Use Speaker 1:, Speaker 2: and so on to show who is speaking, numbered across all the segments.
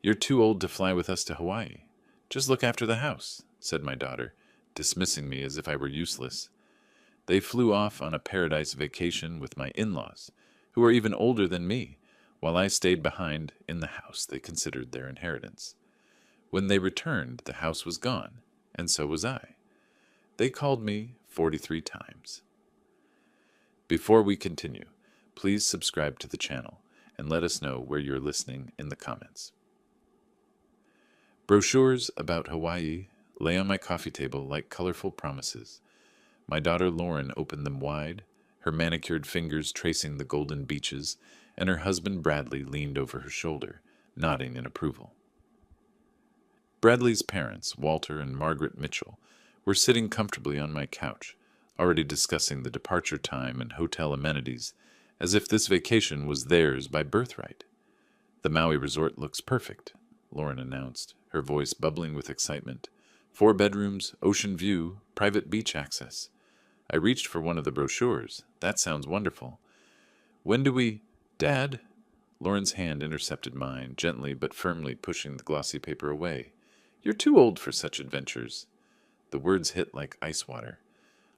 Speaker 1: "You're too old to fly with us to Hawaii. Just look after the house," said my daughter, dismissing me as if I were useless. They flew off on a paradise vacation with my in-laws, who were even older than me, while I stayed behind in the house they considered their inheritance. When they returned, the house was gone, and so was I. They called me 43 times. Before we continue, please subscribe to the channel and let us know where you're listening in the comments. Brochures about Hawaii lay on my coffee table like colorful promises. My daughter Lauren opened them wide, her manicured fingers tracing the golden beaches, and her husband Bradley leaned over her shoulder, nodding in approval. Bradley's parents, Walter and Margaret Mitchell, were sitting comfortably on my couch, already discussing the departure time and hotel amenities, as if this vacation was theirs by birthright. "The Maui resort looks perfect," Lauren announced, her voice bubbling with excitement. "4 bedrooms, ocean view, private beach access." I reached for one of the brochures. "That sounds wonderful. When do we—" "Dad!" Lauren's hand intercepted mine, gently but firmly pushing the glossy paper away. "You're too old for such adventures." The words hit like ice water.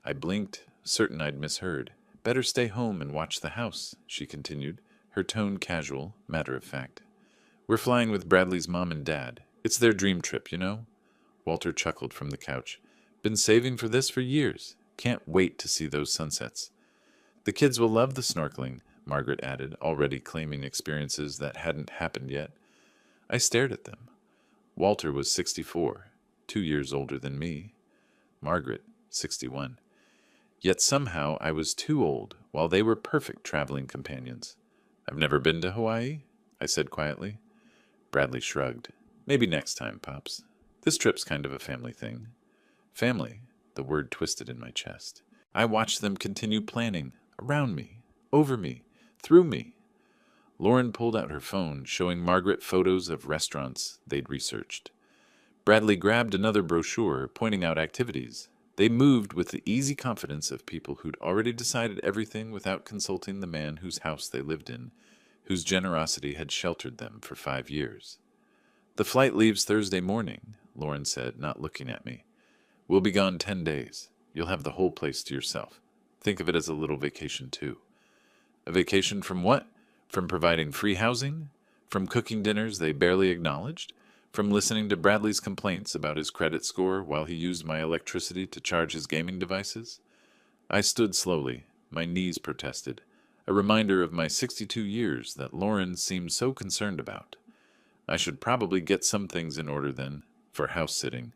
Speaker 1: I blinked, certain I'd misheard. "Better stay home and watch the house," she continued, her tone casual, matter-of-fact. "We're flying with Bradley's mom and dad. It's their dream trip, you know?" Walter chuckled from the couch. "Been saving for this for years. Can't wait to see those sunsets." "The kids will love the snorkeling," Margaret added, already claiming experiences that hadn't happened yet. I stared at them. Walter was 64, 2 years older than me. Margaret, 61. Yet somehow I was too old, while they were perfect traveling companions. "I've never been to Hawaii," I said quietly. Bradley shrugged. "Maybe next time, Pops. This trip's kind of a family thing." Family, the word twisted in my chest. I watched them continue planning, around me, over me, through me. Lauren pulled out her phone, showing Margaret photos of restaurants they'd researched. Bradley grabbed another brochure, pointing out activities. They moved with the easy confidence of people who'd already decided everything without consulting the man whose house they lived in, whose generosity had sheltered them for 5 years. "The flight leaves Thursday morning," Lauren said, not looking at me. "We'll be gone 10 days. You'll have the whole place to yourself. Think of it as a little vacation, too." "A vacation from what? From providing free housing? From cooking dinners they barely acknowledged? From listening to Bradley's complaints about his credit score while he used my electricity to charge his gaming devices?" I stood slowly. My knees protested, a reminder of my 62 years that Lauren seemed so concerned about. I should probably get some things in order then, for house-sitting.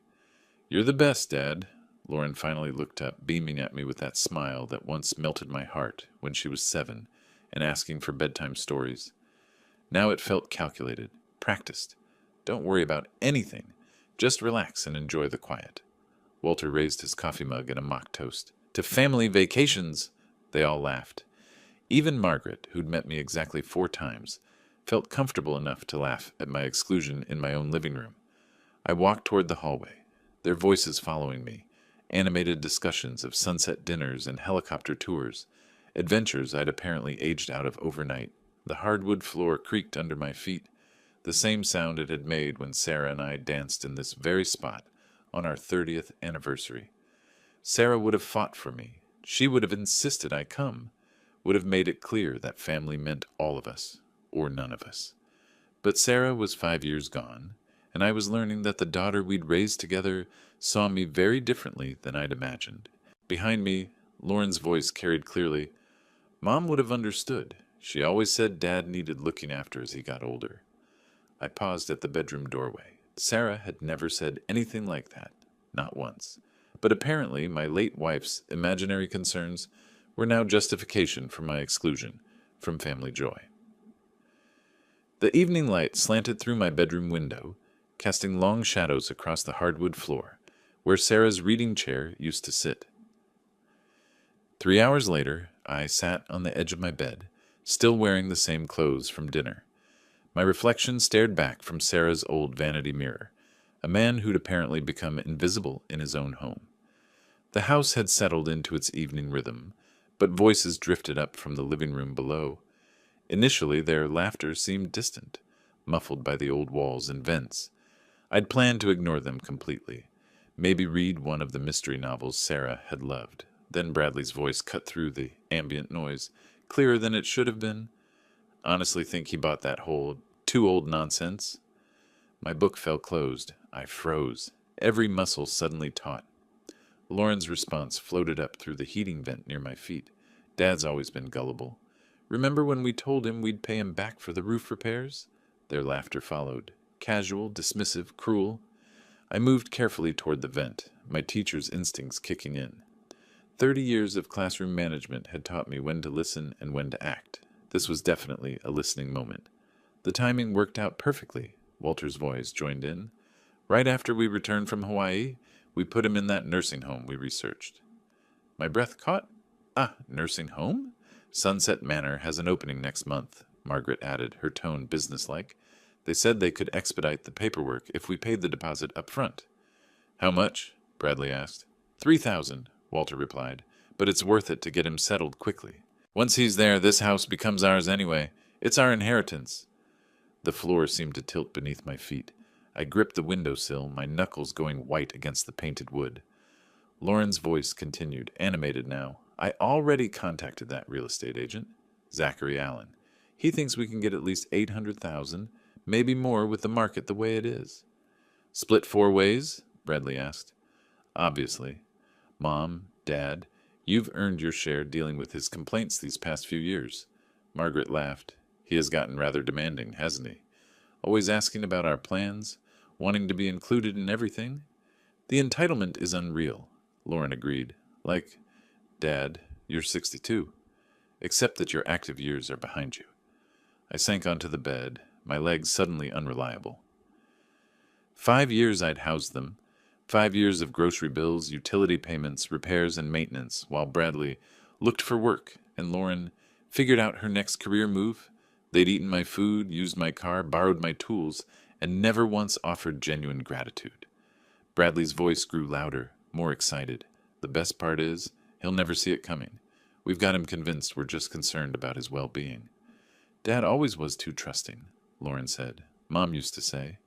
Speaker 1: "You're the best, Dad." Lauren finally looked up, beaming at me with that smile that once melted my heart when she was 7 and asking for bedtime stories. Now it felt calculated, practiced. "Don't worry about anything. Just relax and enjoy the quiet." Walter raised his coffee mug in a mock toast. "To family vacations!" They all laughed. Even Margaret, who'd met me exactly 4 times, felt comfortable enough to laugh at my exclusion in my own living room. I walked toward the hallway, their voices following me, animated discussions of sunset dinners and helicopter tours, adventures I'd apparently aged out of overnight. The hardwood floor creaked under my feet, the same sound it had made when Sarah and I danced in this very spot on our 30th anniversary. Sarah would have fought for me. She would have insisted I come, would have made it clear that family meant all of us, or none of us. But Sarah was 5 years gone, and I was learning that the daughter we'd raised together saw me very differently than I'd imagined. Behind me, Lauren's voice carried clearly, "Mom would have understood. She always said Dad needed looking after as he got older." I paused at the bedroom doorway. Sarah had never said anything like that, not once. But apparently my late wife's imaginary concerns were now justification for my exclusion from family joy. The evening light slanted through my bedroom window, casting long shadows across the hardwood floor, where Sarah's reading chair used to sit. 3 hours later, I sat on the edge of my bed, still wearing the same clothes from dinner. My reflection stared back from Sarah's old vanity mirror, a man who'd apparently become invisible in his own home. The house had settled into its evening rhythm, but voices drifted up from the living room below. Initially, their laughter seemed distant, muffled by the old walls and vents. I'd planned to ignore them completely. Maybe read one of the mystery novels Sarah had loved. Then Bradley's voice cut through the ambient noise, clearer than it should have been. Honestly think he bought that whole too old nonsense? My book fell closed. I froze, every muscle suddenly taut. Lauren's response floated up through the heating vent near my feet. Dad's always been gullible. Remember when we told him we'd pay him back for the roof repairs? Their laughter followed. Casual, dismissive, cruel. I moved carefully toward the vent, my teacher's instincts kicking in. 30 years of classroom management had taught me when to listen and when to act. This was definitely a listening moment. The timing worked out perfectly, Walter's voice joined in. Right after we returned from Hawaii, we put him in that nursing home we researched. My breath caught. Nursing home? Sunset Manor has an opening next month, Margaret added, her tone businesslike. They said they could expedite the paperwork if we paid the deposit up front. How much? Bradley asked. 3,000, Walter replied, but it's worth it to get him settled quickly. Once he's there, this house becomes ours anyway. It's our inheritance. The floor seemed to tilt beneath my feet. I gripped the windowsill, my knuckles going white against the painted wood. Lauren's voice continued, animated now. I already contacted that real estate agent, Zachary Allen. He thinks we can get at least 800,000, maybe more with the market the way it is. Split 4 ways? Bradley asked. Obviously. Mom, Dad, you've earned your share dealing with his complaints these past few years. Margaret laughed. He has gotten rather demanding, hasn't he? Always asking about our plans, wanting to be included in everything. The entitlement is unreal, Lauren agreed. Like, Dad, you're 62. Except that your active years are behind you. I sank onto the bed, my legs suddenly unreliable. 5 years I'd housed them. 5 years of grocery bills, utility payments, repairs, and maintenance, while Bradley looked for work and Lauren figured out her next career move. They'd eaten my food, used my car, borrowed my tools, and never once offered genuine gratitude. Bradley's voice grew louder, more excited. The best part is, he'll never see it coming. We've got him convinced we're just concerned about his well-being. Dad always was too trusting, Lauren said. Mom used to say.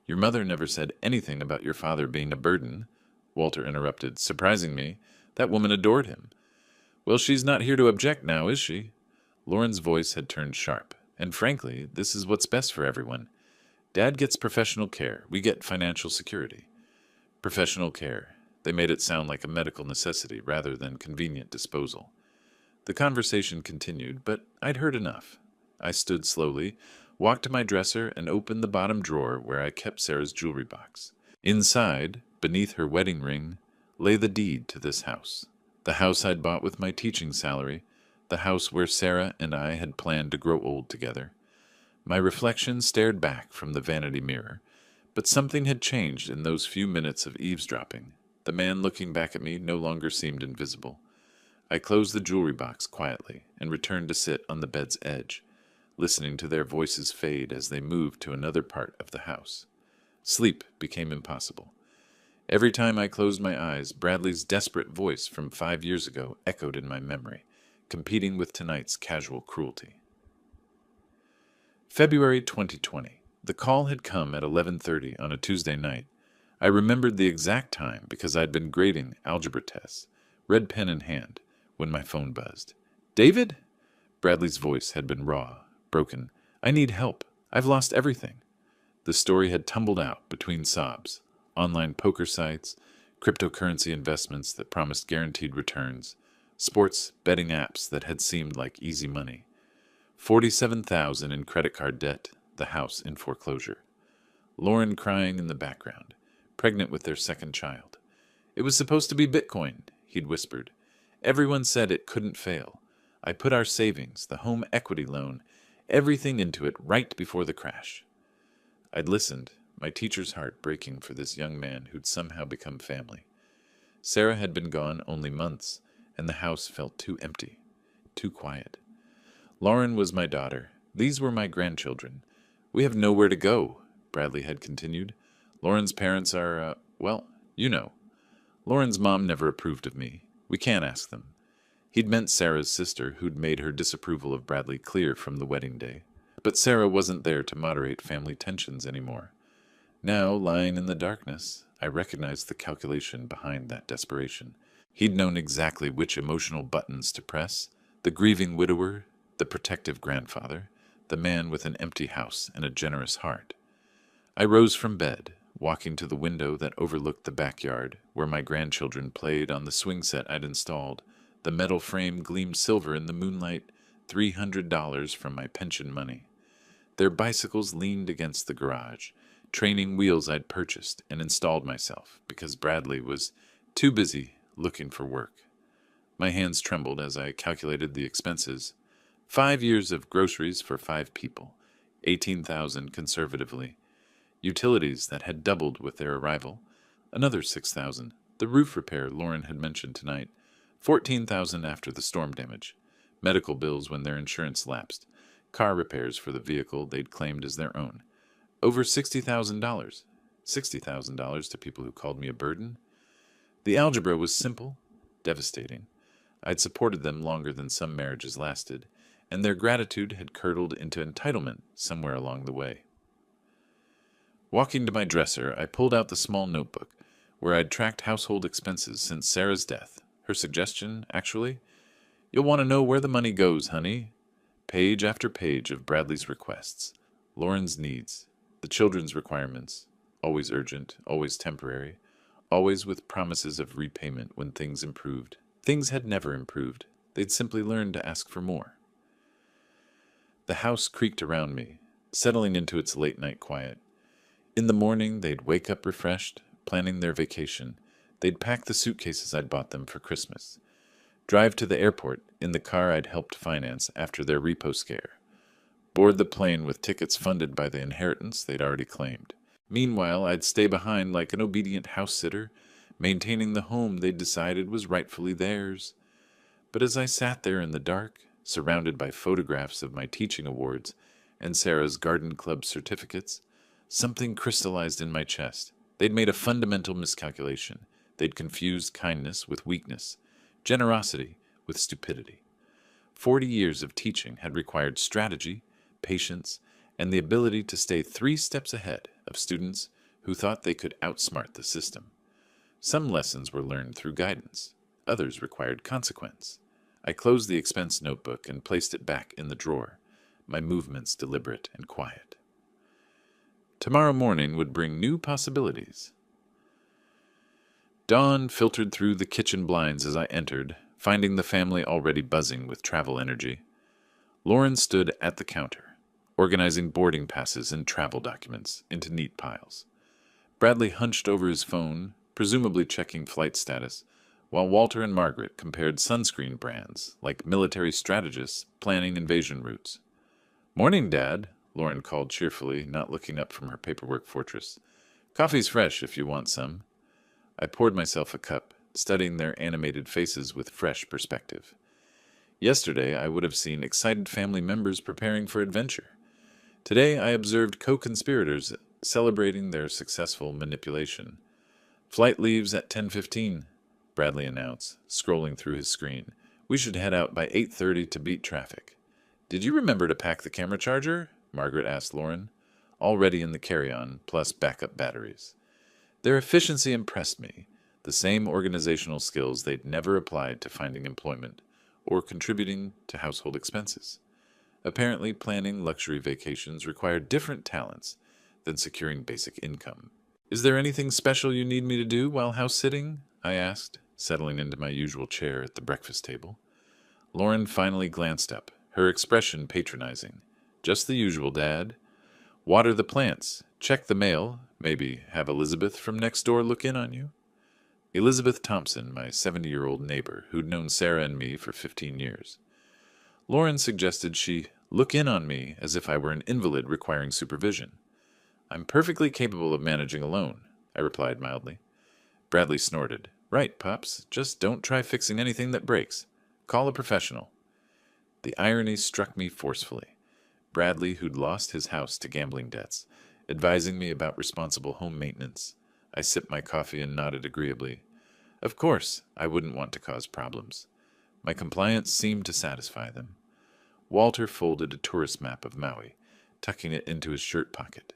Speaker 1: Your mother never said anything about your father being a burden, Walter interrupted, surprising me. That woman adored him. Well, she's not here to object now, is she? Lauren's voice had turned sharp, and frankly, this is what's best for everyone. Dad gets professional care. We get financial security. Professional care. They made it sound like a medical necessity rather than convenient disposal. The conversation continued, but I'd heard enough. I stood slowly, walked to my dresser, and opened the bottom drawer where I kept Sarah's jewelry box. Inside, beneath her wedding ring, lay the deed to this house. The house I'd bought with my teaching salary, the house where Sarah and I had planned to grow old together. My reflection stared back from the vanity mirror, but something had changed in those few minutes of eavesdropping. The man looking back at me no longer seemed invisible. I closed the jewelry box quietly and returned to sit on the bed's edge, listening to their voices fade as they moved to another part of the house. Sleep became impossible. Every time I closed my eyes, Bradley's desperate voice from 5 years ago echoed in my memory, competing with tonight's casual cruelty. February 2020. The call had come at 11:30 on a Tuesday night. I remembered the exact time because I'd been grading algebra tests, red pen in hand, when my phone buzzed. David? Bradley's voice had been raw, broken. I need help. I've lost everything. The story had tumbled out between sobs. Online poker sites, cryptocurrency investments that promised guaranteed returns, sports betting apps that had seemed like easy money. 47,000 in credit card debt, the house in foreclosure. Lauren crying in the background, pregnant with their second child. It was supposed to be Bitcoin, he'd whispered. Everyone said it couldn't fail. I put our savings, the home equity loan, everything into it right before the crash. I'd listened, my teacher's heart breaking for this young man who'd somehow become family. Sarah had been gone only months, and the house felt too empty, too quiet. Lauren was my daughter. These were my grandchildren. We have nowhere to go, Bradley had continued. Lauren's parents are, well, you know. Lauren's mom never approved of me. We can't ask them. He'd meant Sarah's sister, who'd made her disapproval of Bradley clear from the wedding day. But Sarah wasn't there to moderate family tensions anymore. Now, lying in the darkness, I recognized the calculation behind that desperation. He'd known exactly which emotional buttons to press: the grieving widower, the protective grandfather, the man with an empty house and a generous heart. I rose from bed, walking to the window that overlooked the backyard, where my grandchildren played on the swing set I'd installed. The metal frame gleamed silver in the moonlight, $300 from my pension money. Their bicycles leaned against the garage, training wheels I'd purchased and installed myself because Bradley was too busy looking for work. My hands trembled as I calculated the expenses. 5 years of groceries for 5 people, 18,000 conservatively. Utilities that had doubled with their arrival, another 6,000. The roof repair Lauren had mentioned tonight, 14,000 after the storm damage. Medical bills when their insurance lapsed. Car repairs for the vehicle they'd claimed as their own. Over $60,000. $60,000 to people who called me a burden. The algebra was simple, devastating. I'd supported them longer than some marriages lasted, and their gratitude had curdled into entitlement somewhere along the way. Walking to my dresser, I pulled out the small notebook where I'd tracked household expenses since Sarah's death. Her suggestion, actually: "You'll want to know where the money goes, honey." Page after page of Bradley's requests, Lauren's needs, the children's requirements, always urgent, always temporary, always with promises of repayment when things improved. Things had never improved. They'd simply learned to ask for more. The house creaked around me, settling into its late-night quiet. In the morning, they'd wake up refreshed, planning their vacation. They'd pack the suitcases I'd bought them for Christmas. Drive to the airport in the car I'd helped finance after their repo scare. Board the plane with tickets funded by the inheritance they'd already claimed. Meanwhile, I'd stay behind like an obedient house-sitter, maintaining the home they'd decided was rightfully theirs. But as I sat there in the dark, surrounded by photographs of my teaching awards and Sarah's garden club certificates, something crystallized in my chest. They'd made a fundamental miscalculation. They'd confused kindness with weakness, generosity with stupidity. 40 years of teaching had required strategy, patience, and the ability to stay 3 steps ahead of students who thought they could outsmart the system. Some lessons were learned through guidance. Others required consequence. I closed the expense notebook and placed it back in the drawer, my movements deliberate and quiet. Tomorrow morning would bring new possibilities. Dawn filtered through the kitchen blinds as I entered, finding the family already buzzing with travel energy. Lauren stood at the counter, organizing boarding passes and travel documents into neat piles. Bradley hunched over his phone, presumably checking flight status, while Walter and Margaret compared sunscreen brands like military strategists planning invasion routes. "Morning, Dad," Lauren called cheerfully, not looking up from her paperwork fortress. "Coffee's fresh if you want some." I poured myself a cup, studying their animated faces with fresh perspective. Yesterday, I would have seen excited family members preparing for adventure. Today, I observed co-conspirators celebrating their successful manipulation. "Flight leaves at 10:15, Bradley announced, scrolling through his screen. "We should head out by 8:30 to beat traffic." "Did you remember to pack the camera charger?" Margaret asked Lauren. "Already in the carry-on, plus backup batteries." Their efficiency impressed me, the same organizational skills they'd never applied to finding employment or contributing to household expenses. Apparently, planning luxury vacations required different talents than securing basic income. "Is there anything special you need me to do while house-sitting?" I asked, settling into my usual chair at the breakfast table. Lauren finally glanced up, her expression patronizing. "Just the usual, Dad. Water the plants, check the mail, maybe have Elizabeth from next door look in on you." Elizabeth Thompson, my 70-year-old neighbor, who'd known Sarah and me for 15 years. Lauren suggested she look in on me as if I were an invalid requiring supervision. "I'm perfectly capable of managing alone," I replied mildly. Bradley snorted. "Right, Pops, just don't try fixing anything that breaks. Call a professional." The irony struck me forcefully. Bradley, who'd lost his house to gambling debts, advising me about responsible home maintenance. I sipped my coffee and nodded agreeably. Of course, I wouldn't want to cause problems. My compliance seemed to satisfy them. Walter folded a tourist map of Maui, tucking it into his shirt pocket.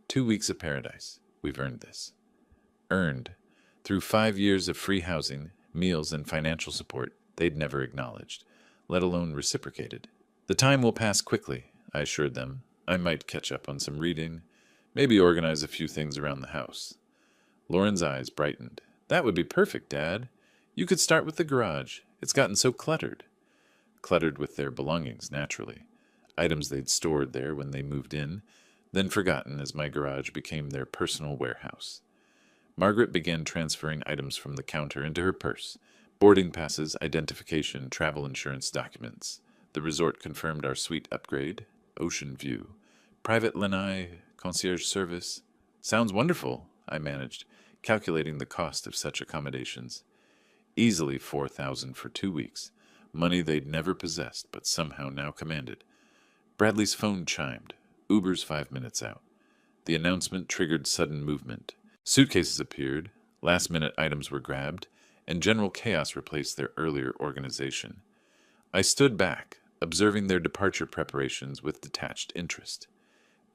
Speaker 1: 2 weeks of paradise. We've earned this. Earned. Through 5 years of free housing, meals, and financial support they'd never acknowledged, let alone reciprocated. The time will pass quickly, I assured them. I might catch up on some reading, maybe organize a few things around the house. Lauren's eyes brightened. That would be perfect, Dad. You could start with the garage. It's gotten so cluttered. Cluttered with their belongings, naturally. Items they'd stored there when they moved in, then forgotten as my garage became their personal warehouse. Margaret began transferring items from the counter into her purse. Boarding passes, identification, travel insurance documents. The resort confirmed our suite upgrade. Ocean view. Private lanai, concierge service. Sounds wonderful, I managed, calculating the cost of such accommodations. Easily $4,000 for 2 weeks. Money they'd never possessed, but somehow now commanded. Bradley's phone chimed. Uber's 5 minutes out. The announcement triggered sudden movement. Suitcases appeared, last-minute items were grabbed, and general chaos replaced their earlier organization. I stood back, observing their departure preparations with detached interest.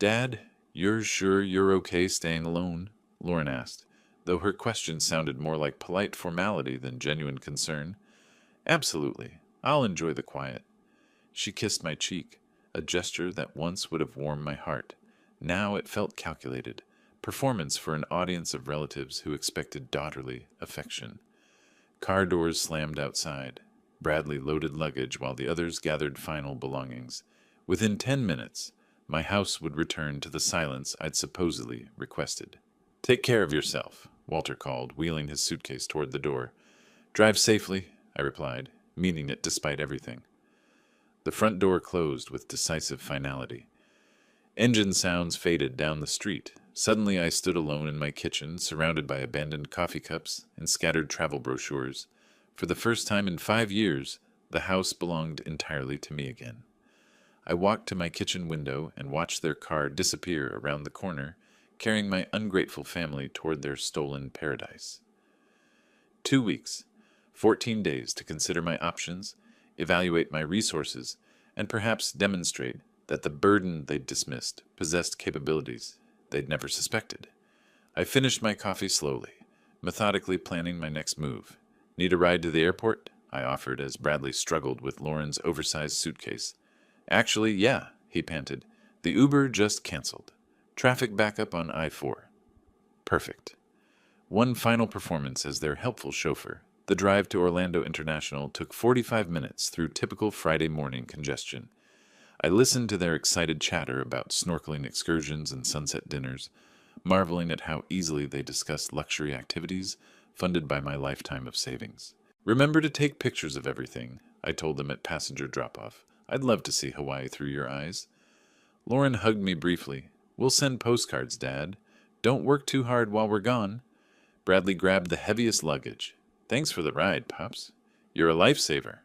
Speaker 1: Dad, you're sure you're okay staying alone? Lauren asked, though her question sounded more like polite formality than genuine concern. Absolutely. I'll enjoy the quiet. She kissed my cheek, a gesture that once would have warmed my heart. Now it felt calculated. Performance for an audience of relatives who expected daughterly affection. Car doors slammed outside. Bradley loaded luggage while the others gathered final belongings. Within 10 minutes, my house would return to the silence I'd supposedly requested. Take care of yourself, Walter called, wheeling his suitcase toward the door. Drive safely, I replied, meaning it despite everything. The front door closed with decisive finality. Engine sounds faded down the street. Suddenly I stood alone in my kitchen, surrounded by abandoned coffee cups and scattered travel brochures. For the first time in 5 years, the house belonged entirely to me again. I walked to my kitchen window and watched their car disappear around the corner, carrying my ungrateful family toward their stolen paradise. 2 weeks, 14 days to consider my options, evaluate my resources, and perhaps demonstrate that the burden they'd dismissed possessed capabilities they'd never suspected. I finished my coffee slowly, methodically planning my next move. Need a ride to the airport? I offered as Bradley struggled with Lauren's oversized suitcase. Actually, yeah, he panted. The Uber just canceled. Traffic backup on I-4. Perfect. One final performance as their helpful chauffeur. The drive to Orlando International took 45 minutes through typical Friday morning congestion. I listened to their excited chatter about snorkeling excursions and sunset dinners, marveling at how easily they discussed luxury activities funded by my lifetime of savings. Remember to take pictures of everything, I told them at passenger drop-off. I'd love to see Hawaii through your eyes. Lauren hugged me briefly. We'll send postcards, Dad. Don't work too hard while we're gone. Bradley grabbed the heaviest luggage. Thanks for the ride, Pops. You're a lifesaver.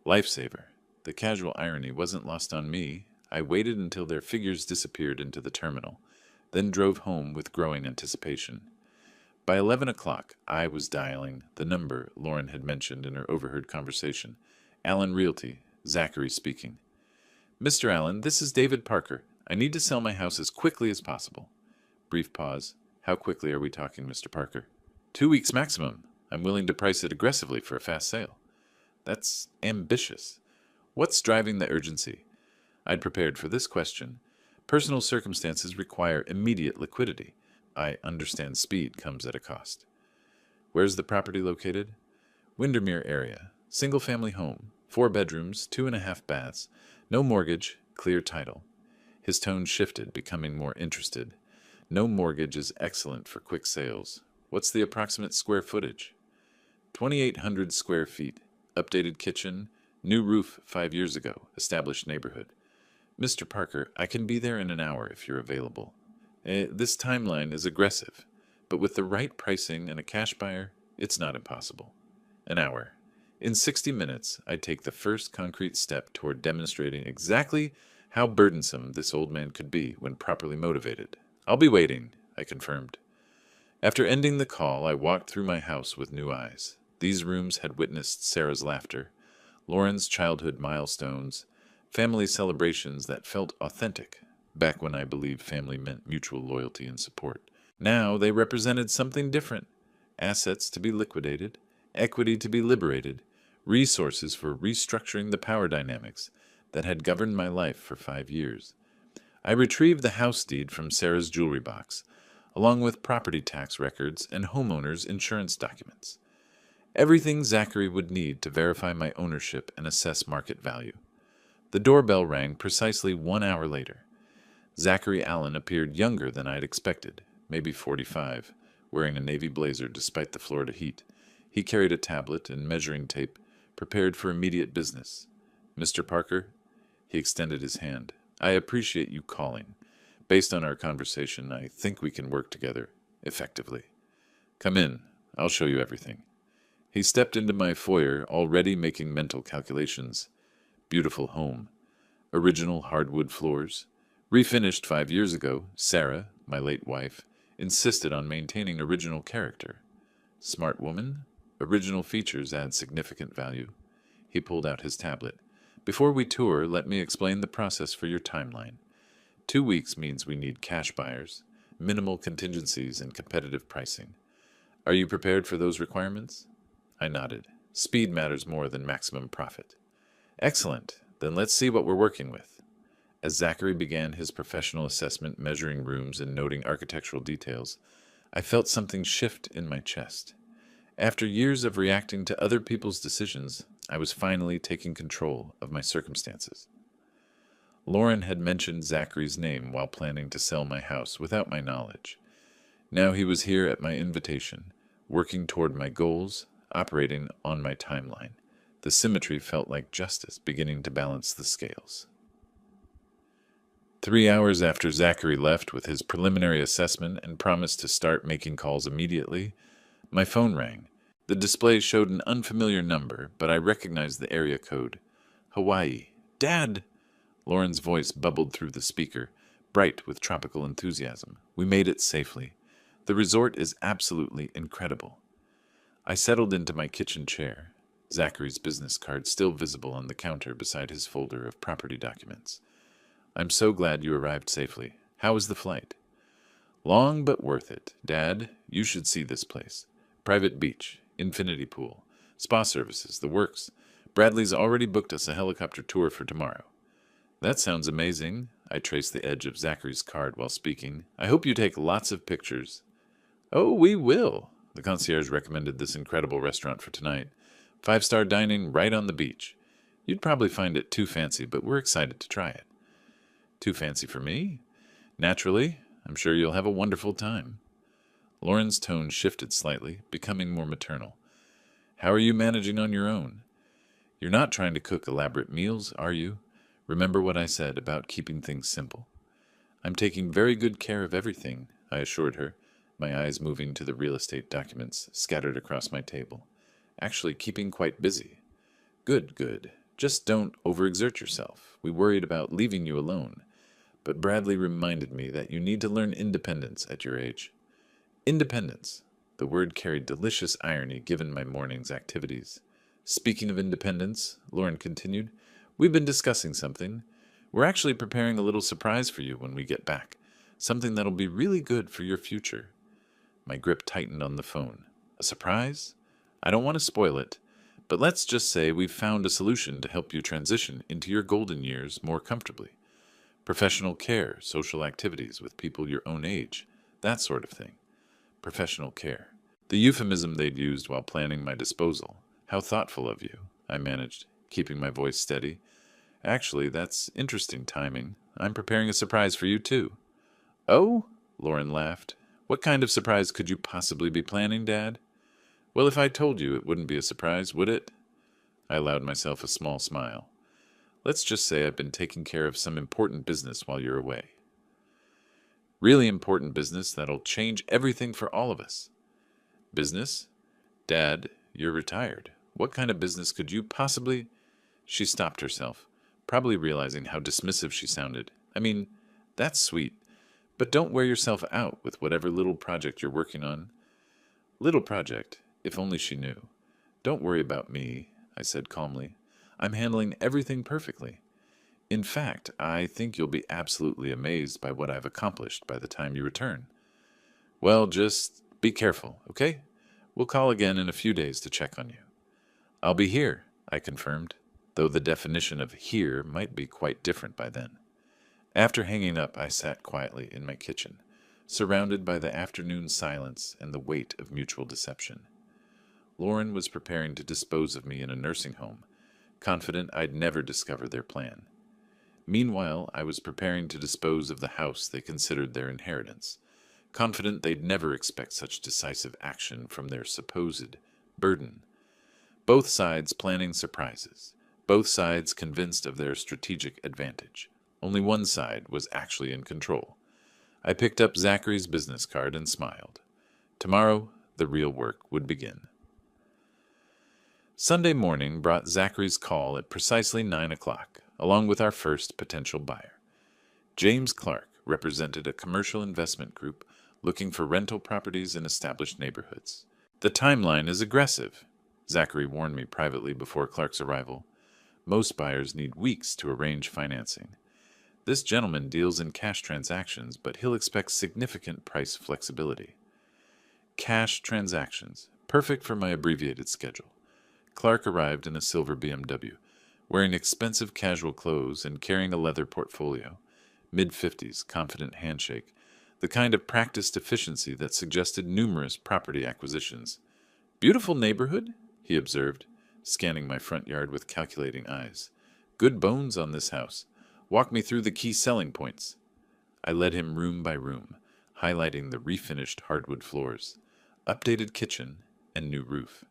Speaker 1: Lifesaver. The casual irony wasn't lost on me. I waited until their figures disappeared into the terminal, then drove home with growing anticipation. By 11 o'clock, I was dialing the number Lauren had mentioned in her overheard conversation. Allen Realty, Zachary speaking. Mr. Allen, this is David Parker. I need to sell my house as quickly as possible. Brief pause. How quickly are we talking, Mr. Parker? 2 weeks maximum. I'm willing to price it aggressively for a fast sale. That's ambitious. What's driving the urgency? I'd prepared for this question. Personal circumstances require immediate liquidity. I understand speed comes at a cost. Where's the property located? Windermere area. Single-family home. 4 bedrooms, 2.5 baths. No mortgage, clear title. His tone shifted, becoming more interested. No mortgage is excellent for quick sales. What's the approximate square footage? 2,800 square feet. Updated kitchen. New roof 5 years ago. Established neighborhood. Mr. Parker, I can be there in an hour if you're available. This timeline is aggressive, but with the right pricing and a cash buyer, it's not impossible. An hour. In 60 minutes, I'd take the first concrete step toward demonstrating exactly how burdensome this old man could be when properly motivated. I'll be waiting, I confirmed. After ending the call, I walked through my house with new eyes. These rooms had witnessed Sarah's laughter, Lauren's childhood milestones, family celebrations that felt authentic. back when I believed family meant mutual loyalty and support. Now they represented something different: assets to be liquidated, equity to be liberated, resources for restructuring the power dynamics that had governed my life for 5 years. I retrieved the house deed from Sarah's jewelry box, along with property tax records and homeowner's insurance documents. Everything Zachary would need to verify my ownership and assess market value. The doorbell rang precisely 1 hour later. Zachary Allen appeared younger than I'd expected, maybe 45, wearing a navy blazer despite the Florida heat. He carried a tablet and measuring tape, prepared for immediate business. "Mr. Parker?" He extended his hand. "I appreciate you calling. Based on our conversation, I think we can work together effectively. Come in. I'll show you everything." He stepped into my foyer, already making mental calculations. Beautiful home. Original hardwood floors. Refinished 5 years ago, Sarah, my late wife, insisted on maintaining original character. Smart woman. Original features add significant value. He pulled out his tablet. "Before we tour, let me explain the process for your timeline. 2 weeks means we need cash buyers, minimal contingencies, and competitive pricing. Are you prepared for those requirements?" I nodded. Speed matters more than maximum profit. "Excellent. Then let's see what we're working with." As Zachary began his professional assessment, measuring rooms and noting architectural details, I felt something shift in my chest. After years of reacting to other people's decisions, I was finally taking control of my circumstances. Lauren had mentioned Zachary's name while planning to sell my house without my knowledge. Now he was here at my invitation, working toward my goals, operating on my timeline. The symmetry felt like justice beginning to balance the scales. 3 hours after Zachary left with his preliminary assessment and promised to start making calls immediately, my phone rang. The display showed an unfamiliar number, but I recognized the area code. Hawaii. "Dad!" Lauren's voice bubbled through the speaker, bright with tropical enthusiasm. "We made it safely. The resort is absolutely incredible." I settled into my kitchen chair, Zachary's business card still visible on the counter beside his folder of property documents. "I'm so glad you arrived safely. How was the flight?" "Long but worth it. Dad, you should see this place. Private beach, infinity pool, spa services, the works. Bradley's already booked us a helicopter tour for tomorrow." "That sounds amazing." I traced the edge of Zachary's card while speaking. "I hope you take lots of pictures." "Oh, we will." The concierge recommended this incredible restaurant for tonight. 5-star dining right on the beach. You'd probably find it too fancy, but we're excited to try it. "Too fancy for me?" "Naturally. I'm sure you'll have a wonderful time." Lauren's tone shifted slightly, becoming more maternal. "How are you managing on your own? You're not trying to cook elaborate meals, are you? Remember what I said about keeping things simple." "I'm taking very good care of everything," I assured her, my eyes moving to the real estate documents scattered across my table. "Actually keeping quite busy." "Good, good. Just don't overexert yourself. We worried about leaving you alone. But Bradley reminded me that you need to learn independence at your age." Independence. The word carried delicious irony given my morning's activities. "Speaking of independence," Lauren continued, "we've been discussing something. We're actually preparing a little surprise for you when we get back. Something that'll be really good for your future." My grip tightened on the phone. "A surprise? I don't want to spoil it, but let's just say we've found a solution to help you transition into your golden years more comfortably. Professional care, social activities with people your own age, that sort of thing." Professional care. The euphemism they'd used while planning my disposal. "How thoughtful of you," I managed, keeping my voice steady. "Actually, that's interesting timing. I'm preparing a surprise for you, too." "Oh?" Lauren laughed. "What kind of surprise could you possibly be planning, Dad?" "Well, if I told you, it wouldn't be a surprise, would it?" I allowed myself a small smile. "Let's just say I've been taking care of some important business while you're away. Really important business that'll change everything for all of us." "Business? Dad, you're retired. What kind of business could you possibly—" She stopped herself, probably realizing how dismissive she sounded. "I mean, that's sweet, but don't wear yourself out with whatever little project you're working on." Little project, if only she knew. "Don't worry about me," I said calmly. "I'm handling everything perfectly." In fact, I think you'll be absolutely amazed by what I've accomplished by the time you return. Well, just be careful, okay? We'll call again in a few days to check on you. I'll be here, I confirmed, though the definition of here might be quite different by then. After hanging up, I sat quietly in my kitchen, surrounded by the afternoon silence and the weight of mutual deception. Lauren was preparing to dispose of me in a nursing home, confident I'd never discover their plan. Meanwhile, I was preparing to dispose of the house they considered their inheritance, confident they'd never expect such decisive action from their supposed burden. Both sides planning surprises, both sides convinced of their strategic advantage. Only one side was actually in control. I picked up Zachary's business card and smiled. Tomorrow, the real work would begin. Sunday morning brought Zachary's call at precisely 9 o'clock, along with our first potential buyer. James Clark represented a commercial investment group looking for rental properties in established neighborhoods. The timeline is aggressive, Zachary warned me privately before Clark's arrival. Most buyers need weeks to arrange financing. This gentleman deals in cash transactions, but he'll expect significant price flexibility. Cash transactions, perfect for my abbreviated schedule. Clark arrived in a silver BMW, wearing expensive casual clothes and carrying a leather portfolio. Mid-50s, confident handshake, the kind of practiced efficiency that suggested numerous property acquisitions. Beautiful neighborhood, he observed, scanning my front yard with calculating eyes. Good bones on this house. Walk me through the key selling points. I led him room by room, highlighting the refinished hardwood floors, updated kitchen, and new roof.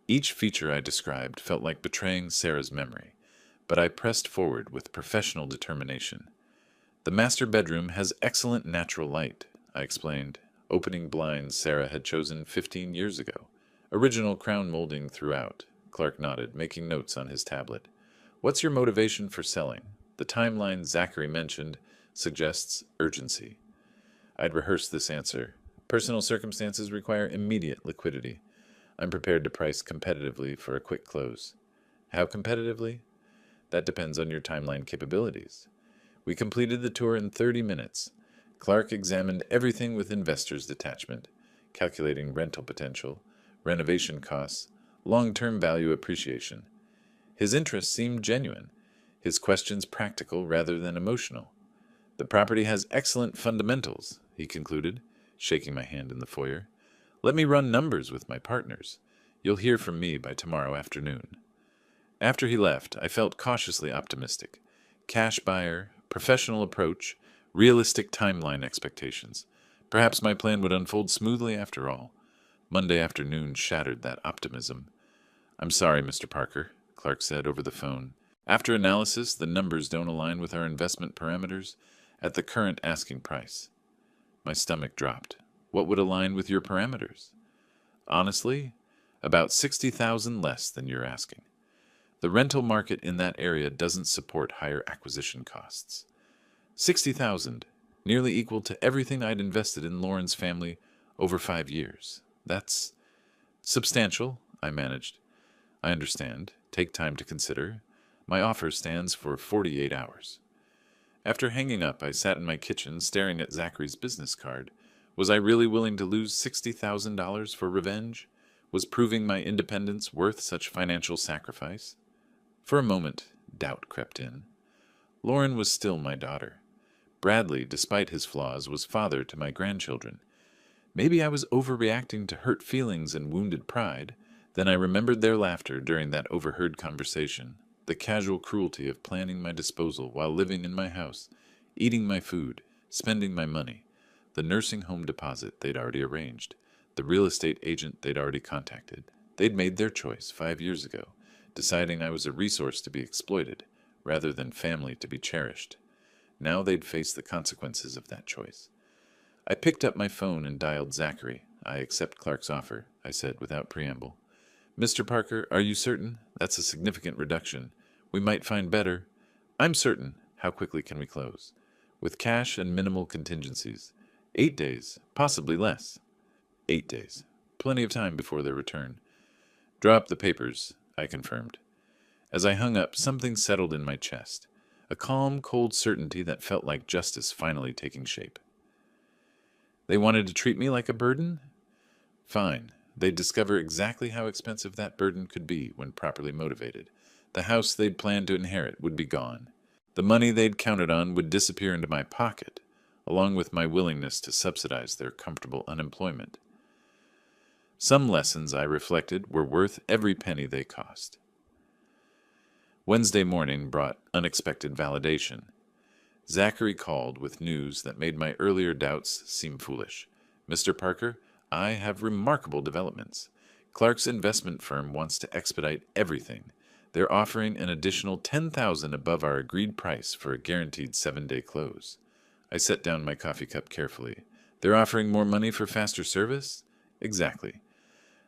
Speaker 1: Each feature I described felt like betraying Sarah's memory, but I pressed forward with professional determination. The master bedroom has excellent natural light, I explained, opening blinds Sarah had chosen 15 years ago. Original crown molding throughout. Clark nodded, making notes on his tablet. What's your motivation for selling? The timeline Zachary mentioned suggests urgency. I'd rehearsed this answer. Personal circumstances require immediate liquidity. I'm prepared to price competitively for a quick close. How competitively? That depends on your timeline capabilities. We completed the tour in 30 minutes. Clark examined everything with investor's detachment, calculating rental potential, renovation costs, long-term value appreciation. His interest seemed genuine, his questions practical rather than emotional. The property has excellent fundamentals, he concluded, shaking my hand in the foyer. Let me run numbers with my partners. You'll hear from me by tomorrow afternoon. After he left, I felt cautiously optimistic. Cash buyer, professional approach, realistic timeline expectations. Perhaps my plan would unfold smoothly after all. Monday afternoon shattered that optimism. I'm sorry, Mr. Parker, Clark said over the phone. After analysis, the numbers don't align with our investment parameters at the current asking price. My stomach dropped. What would align with your parameters? Honestly, about 60,000 less than you're asking. The rental market in that area doesn't support higher acquisition costs. 60,000, nearly equal to everything I'd invested in Lauren's family over 5 years. That's substantial, I managed. I understand. Take time to consider. My offer stands for 48 hours. After hanging up, I sat in my kitchen staring at Zachary's business card. Was I really willing to lose $60,000 for revenge? Was proving my independence worth such financial sacrifice? For a moment, doubt crept in. Lauren was still my daughter. Bradley, despite his flaws, was father to my grandchildren. Maybe I was overreacting to hurt feelings and wounded pride. Then I remembered their laughter during that overheard conversation, the casual cruelty of planning my disposal while living in my house, eating my food, spending my money, the nursing home deposit they'd already arranged, the real estate agent they'd already contacted. They'd made their choice 5 years ago, deciding I was a resource to be exploited, rather than family to be cherished. Now they'd face the consequences of that choice. I picked up my phone and dialed Zachary. I accept Clark's offer, I said without preamble. Mr. Parker, are you certain? That's a significant reduction. We might find better. I'm certain. How quickly can we close? With cash and minimal contingencies. 8 days, possibly less. 8 days. Plenty of time before their return. Draw up the papers, I confirmed. As I hung up, something settled in my chest. a calm, cold certainty that felt like justice finally taking shape. They wanted to treat me like a burden? Fine. They'd discover exactly how expensive that burden could be when properly motivated. The house they'd planned to inherit would be gone. The money they'd counted on would disappear into my pocket, along with my willingness to subsidize their comfortable unemployment. Some lessons, I reflected, were worth every penny they cost. Wednesday morning brought unexpected validation. Zachary called with news that made my earlier doubts seem foolish. "Mr. Parker, I have remarkable developments. Clark's investment firm wants to expedite everything. They're offering an additional $10,000 above our agreed price for a guaranteed 7-day close." I set down my coffee cup carefully. "They're offering more money for faster service?" "Exactly.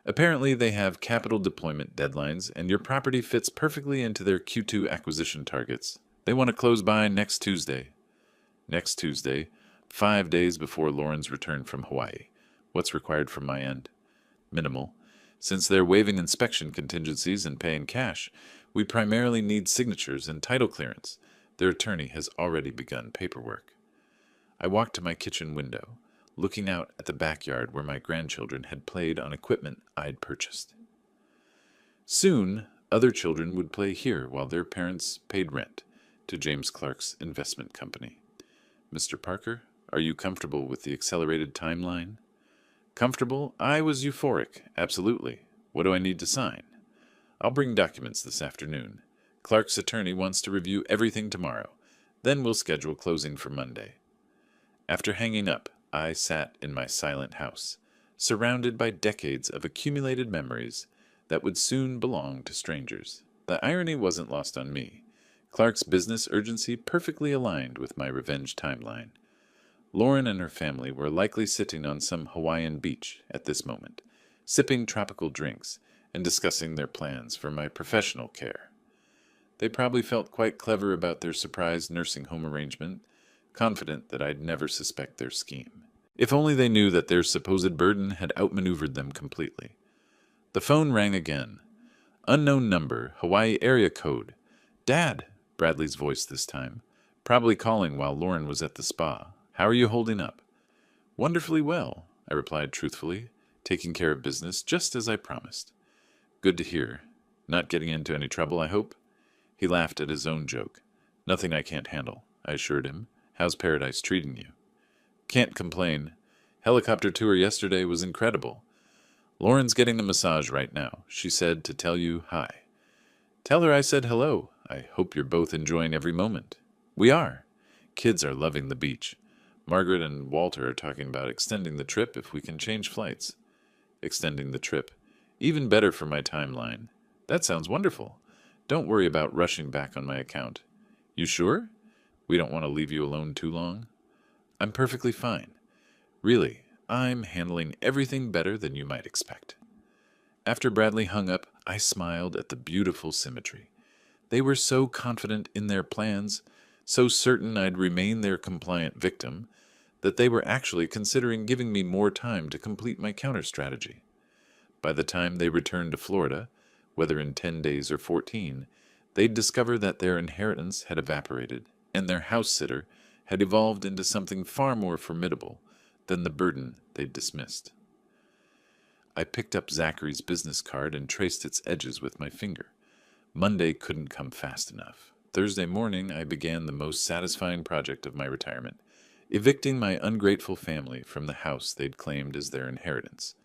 Speaker 1: Apparently they have capital deployment deadlines, and your property fits perfectly into their Q2 acquisition targets. They want to close by next Tuesday." Next Tuesday, 5 days before Lauren's return from Hawaii. What's required from my end? Minimal. Since they're waiving inspection contingencies and paying cash, we primarily need signatures and title clearance. Their attorney has already begun paperwork. I walked to my kitchen window, looking out at the backyard where my grandchildren had played on equipment I'd purchased. Soon, other children would play here while their parents paid rent to James Clark's investment company. "Mr. Parker, are you comfortable with the accelerated timeline?" "Comfortable? I was euphoric. Absolutely. What do I need to sign?" "I'll bring documents this afternoon. Clark's attorney wants to review everything tomorrow. Then we'll schedule closing for Monday." After hanging up, I sat in my silent house, surrounded by decades of accumulated memories that would soon belong to strangers. The irony wasn't lost on me. Clark's business urgency perfectly aligned with my revenge timeline. Lauren and her family were likely sitting on some Hawaiian beach at this moment, sipping tropical drinks and discussing their plans for my professional care. They probably felt quite clever about their surprise nursing home arrangement, confident that I'd never suspect their scheme. If only they knew that their supposed burden had outmaneuvered them completely. The phone rang again. Unknown number, Hawaii area code. "Dad," Bradley's voice this time, probably calling while Lauren was at the spa. "How are you holding up?" "Wonderfully well," I replied truthfully, taking care of business just as I promised. "Good to hear. Not getting into any trouble, I hope?" He laughed at his own joke. "Nothing I can't handle," I assured him. "How's Paradise treating you?" "Can't complain. Helicopter tour yesterday was incredible. Lauren's getting a massage right now. She said to tell you hi." "Tell her I said hello. I hope you're both enjoying every moment." "We are. Kids are loving the beach. Margaret and Walter are talking about extending the trip if we can change flights." "Extending the trip. Even better for my timeline." "That sounds wonderful. Don't worry about rushing back on my account." "You sure? We don't want to leave you alone too long." "I'm perfectly fine. Really, I'm handling everything better than you might expect." After Bradley hung up, I smiled at the beautiful symmetry. They were so confident in their plans, so certain I'd remain their compliant victim, that they were actually considering giving me more time to complete my counter-strategy. By the time they returned to Florida, whether in 10 days or 14, they'd discover that their inheritance had evaporated, and their house-sitter had evolved into something far more formidable than the burden they'd dismissed. I picked up Zachary's business card and traced its edges with my finger. Monday couldn't come fast enough. Thursday morning, I began the most satisfying project of my retirement, evicting my ungrateful family from the house they'd claimed as their inheritance.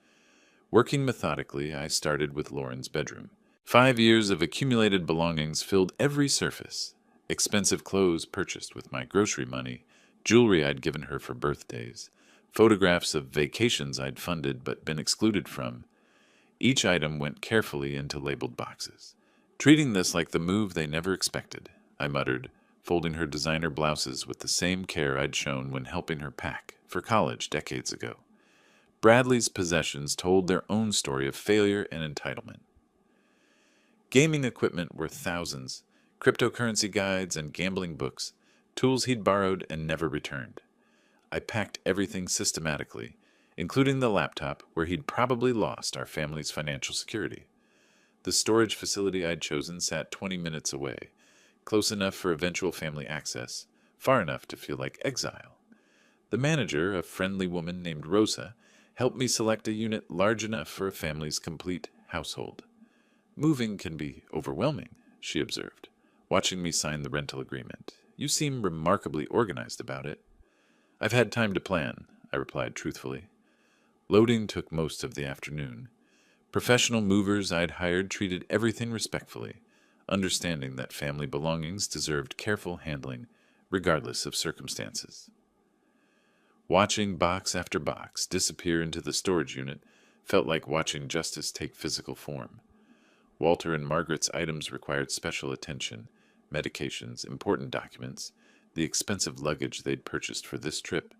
Speaker 1: Working methodically, I started with Lauren's bedroom. 5 years of accumulated belongings filled every surface. Expensive clothes purchased with my grocery money, jewelry I'd given her for birthdays, photographs of vacations I'd funded but been excluded from. Each item went carefully into labeled boxes. "Treating this like the move they never expected," I muttered, folding her designer blouses with the same care I'd shown when helping her pack for college decades ago. Bradley's possessions told their own story of failure and entitlement. Gaming equipment worth thousands, cryptocurrency guides and gambling books, tools he'd borrowed and never returned. I packed everything systematically, including the laptop where he'd probably lost our family's financial security. The storage facility I'd chosen sat 20 minutes away, close enough for eventual family access, far enough to feel like exile. The manager, a friendly woman named Rosa, helped me select a unit large enough for a family's complete household. Moving can be overwhelming, she observed, watching me sign the rental agreement. You seem remarkably organized about it. I've had time to plan, I replied truthfully. Loading took most of the afternoon. Professional movers I'd hired treated everything respectfully, understanding that family belongings deserved careful handling, regardless of circumstances. Watching box after box disappear into the storage unit felt like watching justice take physical form. Walter and Margaret's items required special attention: medications, important documents, the expensive luggage they'd purchased for this trip.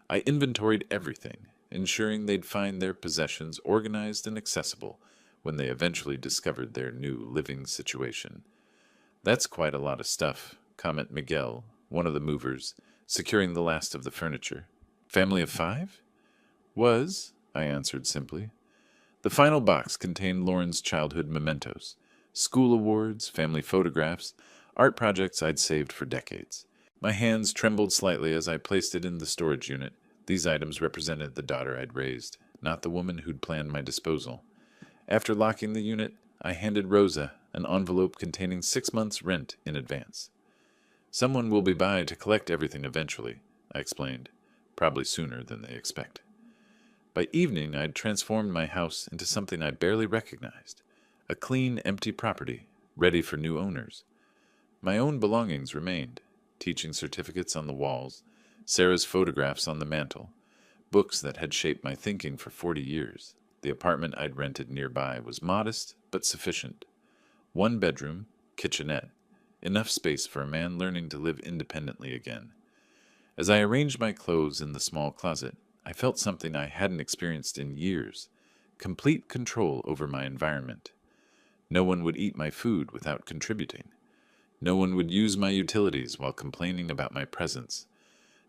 Speaker 1: I inventoried everything, ensuring they'd find their possessions organized and accessible when they eventually discovered their new living situation. That's quite a lot of stuff, commented Miguel, one of the movers, securing the last of the furniture. Family of 5? Was, I answered simply. The final box contained Lauren's childhood mementos: school awards, family photographs, art projects I'd saved for decades. My hands trembled slightly as I placed it in the storage unit. These items represented the daughter I'd raised, not the woman who'd planned my disposal. After locking the unit, I handed Rosa an envelope containing 6 months' rent in advance. Someone will be by to collect everything eventually, I explained, probably sooner than they expect. By evening, I'd transformed my house into something I barely recognized: a clean, empty property, ready for new owners. My own belongings remained: teaching certificates on the walls, Sarah's photographs on the mantel, books that had shaped my thinking for 40 years. The apartment I'd rented nearby was modest but sufficient. 1 bedroom, kitchenette, enough space for a man learning to live independently again. As I arranged my clothes in the small closet, I felt something I hadn't experienced in years: complete control over my environment. No one would eat my food without contributing. No one would use my utilities while complaining about my presence.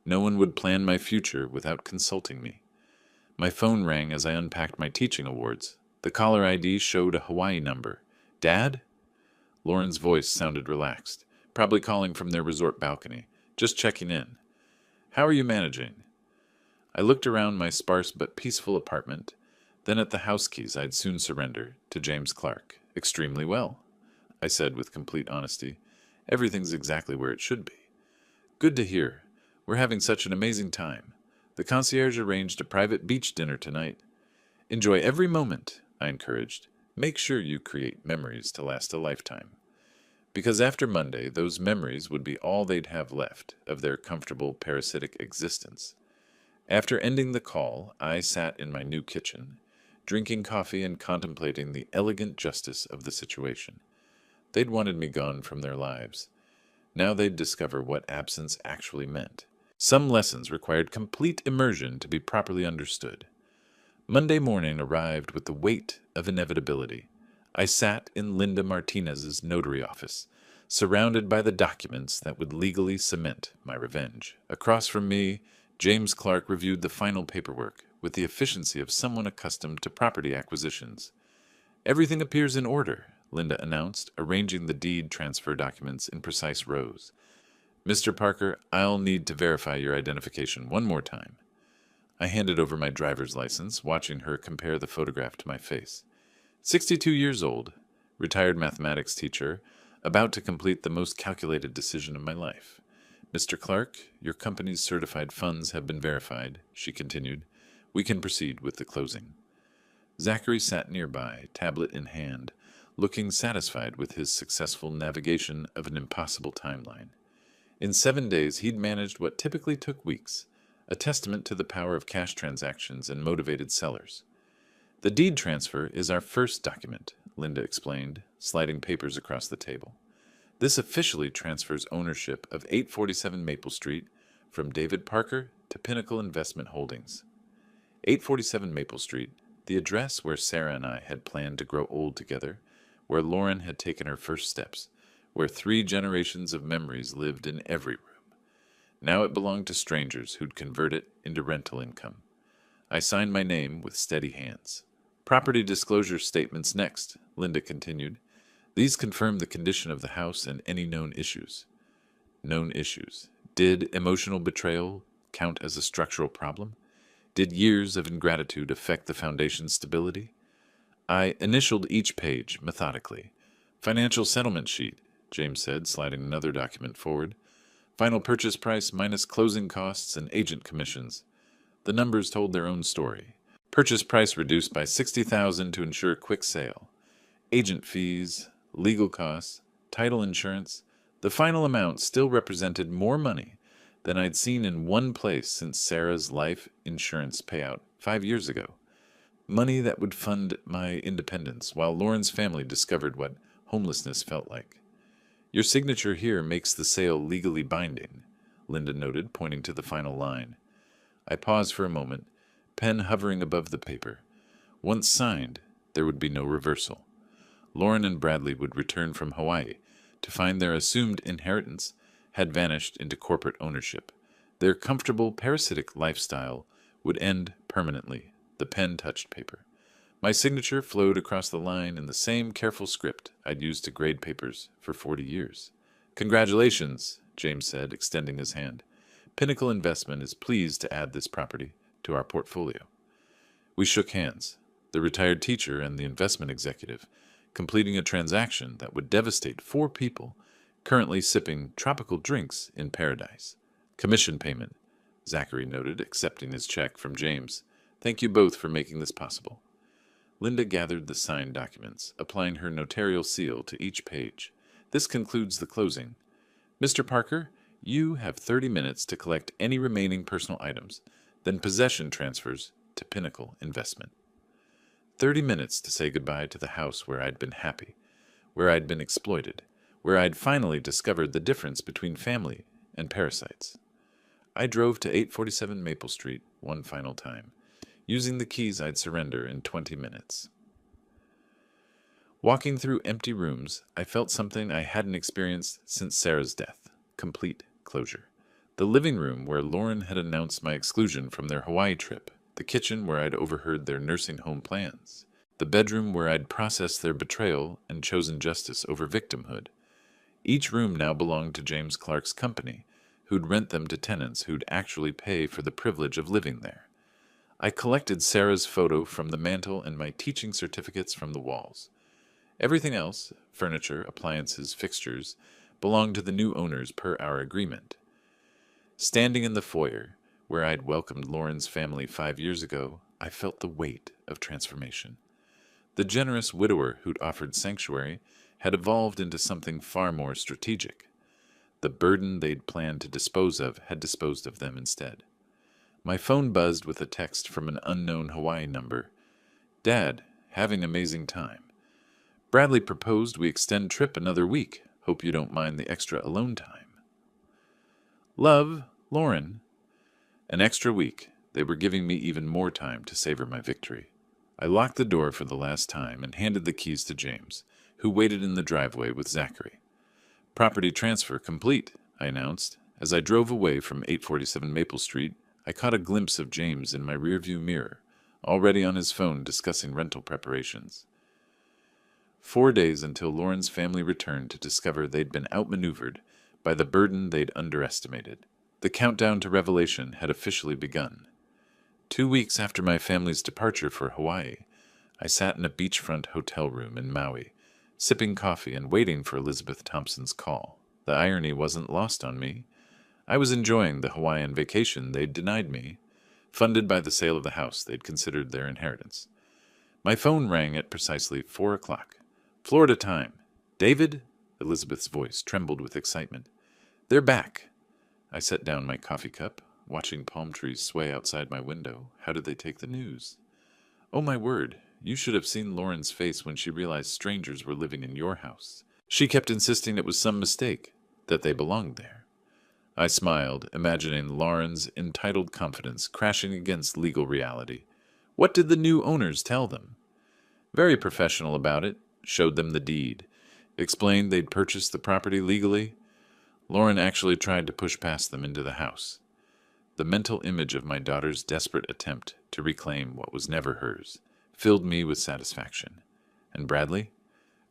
Speaker 1: No one would plan my future without consulting me. My phone rang as I unpacked my teaching awards. The caller ID showed a Hawaii number. Dad? Lauren's voice sounded relaxed, probably calling from their resort balcony. Just checking in. How are you managing? I looked around my sparse but peaceful apartment, then at the house keys I'd soon surrender to James Clark. Extremely well, I said with complete honesty. Everything's exactly where it should be. Good to hear. We're having such an amazing time. The concierge arranged a private beach dinner tonight. Enjoy every moment, I encouraged. Make sure you create memories to last a lifetime. Because after Monday, those memories would be all they'd have left of their comfortable parasitic existence. After ending the call, I sat in my new kitchen, drinking coffee and contemplating the elegant justice of the situation. They'd wanted me gone from their lives. Now they'd discover what absence actually meant. Some lessons required complete immersion to be properly understood. Monday morning arrived with the weight of inevitability. I sat in Linda Martinez's notary office, surrounded by the documents that would legally cement my revenge. Across from me, James Clark reviewed the final paperwork with the efficiency of someone accustomed to property acquisitions. Everything appears in order, Linda announced, arranging the deed transfer documents in precise rows. Mr. Parker, I'll need to verify your identification one more time. I handed over my driver's license, watching her compare the photograph to my face. 62 years old, retired mathematics teacher, about to complete the most calculated decision of my life. Mr. Clark, your company's certified funds have been verified, she continued. We can proceed with the closing. Zachary sat nearby, tablet in hand, looking satisfied with his successful navigation of an impossible timeline. In 7 days, he'd managed what typically took weeks, a testament to the power of cash transactions and motivated sellers. The deed transfer is our first document, Linda explained, sliding papers across the table. This officially transfers ownership of 847 Maple Street from David Parker to Pinnacle Investment Holdings. 847 Maple Street, the address where Sarah and I had planned to grow old together, where Lauren had taken her first steps, where 3 generations of memories lived in every room. Now it belonged to strangers who'd convert it into rental income. I signed my name with steady hands. Property disclosure statements next, Linda continued. These confirmed the condition of the house and any known issues. Known issues. Did emotional betrayal count as a structural problem? Did years of ingratitude affect the foundation's stability? I initialed each page methodically. Financial settlement sheet, James said, sliding another document forward. Final purchase price minus closing costs and agent commissions. The numbers told their own story. Purchase price reduced by $60,000 to ensure quick sale. Agent fees, legal costs, title insurance. The final amount still represented more money than I'd seen in one place since Sarah's life insurance payout 5 years ago. Money that would fund my independence while Lauren's family discovered what homelessness felt like. Your signature here makes the sale legally binding, Linda noted, pointing to the final line. I paused for a moment, pen hovering above the paper. Once signed, there would be no reversal. Lauren and Bradley would return from Hawaii to find their assumed inheritance had vanished into corporate ownership. Their comfortable, parasitic lifestyle would end permanently. The pen touched paper. My signature flowed across the line in the same careful script I'd used to grade papers for 40 years. Congratulations, James said, extending his hand. Pinnacle Investment is pleased to add this property to our portfolio. We shook hands, the retired teacher and the investment executive, completing a transaction that would devastate 4 people currently sipping tropical drinks in paradise. Commission payment, Zachary noted, accepting his check from James. Thank you both for making this possible. Linda gathered the signed documents, applying her notarial seal to each page. This concludes the closing. Mr. Parker, you have 30 minutes to collect any remaining personal items, then possession transfers to Pinnacle Investment. 30 minutes to say goodbye to the house where I'd been happy, where I'd been exploited, where I'd finally discovered the difference between family and parasites. I drove to 847 Maple Street one final time, using the keys I'd surrender in 20 minutes. Walking through empty rooms, I felt something I hadn't experienced since Sarah's death. Complete closure. The living room where Lauren had announced my exclusion from their Hawaii trip. The kitchen where I'd overheard their nursing home plans. The bedroom where I'd processed their betrayal and chosen justice over victimhood. Each room now belonged to James Clark's company, who'd rent them to tenants who'd actually pay for the privilege of living there. I collected Sarah's photo from the mantel and my teaching certificates from the walls. Everything else, furniture, appliances, fixtures, belonged to the new owners per our agreement. Standing in the foyer, where I'd welcomed Lauren's family 5 years ago, I felt the weight of transformation. The generous widower who'd offered sanctuary had evolved into something far more strategic. The burden they'd planned to dispose of had disposed of them instead. My phone buzzed with a text from an unknown Hawaii number. Dad, having amazing time. Bradley proposed we extend trip another week. Hope you don't mind the extra alone time. Love, Lauren. An extra week. They were giving me even more time to savor my victory. I locked the door for the last time and handed the keys to James, who waited in the driveway with Zachary. Property transfer complete, I announced. As I drove away from 847 Maple Street, I caught a glimpse of James in my rearview mirror, already on his phone discussing rental preparations. 4 days until Lauren's family returned to discover they'd been outmaneuvered by the burden they'd underestimated. The countdown to revelation had officially begun. 2 weeks after my family's departure for Hawaii, I sat in a beachfront hotel room in Maui, sipping coffee and waiting for Elizabeth Thompson's call. The irony wasn't lost on me. I was enjoying the Hawaiian vacation they'd denied me, funded by the sale of the house they'd considered their inheritance. My phone rang at precisely 4 o'clock. Florida time. David? Elizabeth's voice trembled with excitement. They're back. I set down my coffee cup, watching palm trees sway outside my window. How did they take the news? Oh, my word. You should have seen Lauren's face when she realized strangers were living in your house. She kept insisting it was some mistake, that they belonged there. I smiled, imagining Lauren's entitled confidence crashing against legal reality. What did the new owners tell them? Very professional about it, showed them the deed, explained they'd purchased the property legally. Lauren actually tried to push past them into the house. The mental image of my daughter's desperate attempt to reclaim what was never hers filled me with satisfaction. And Bradley?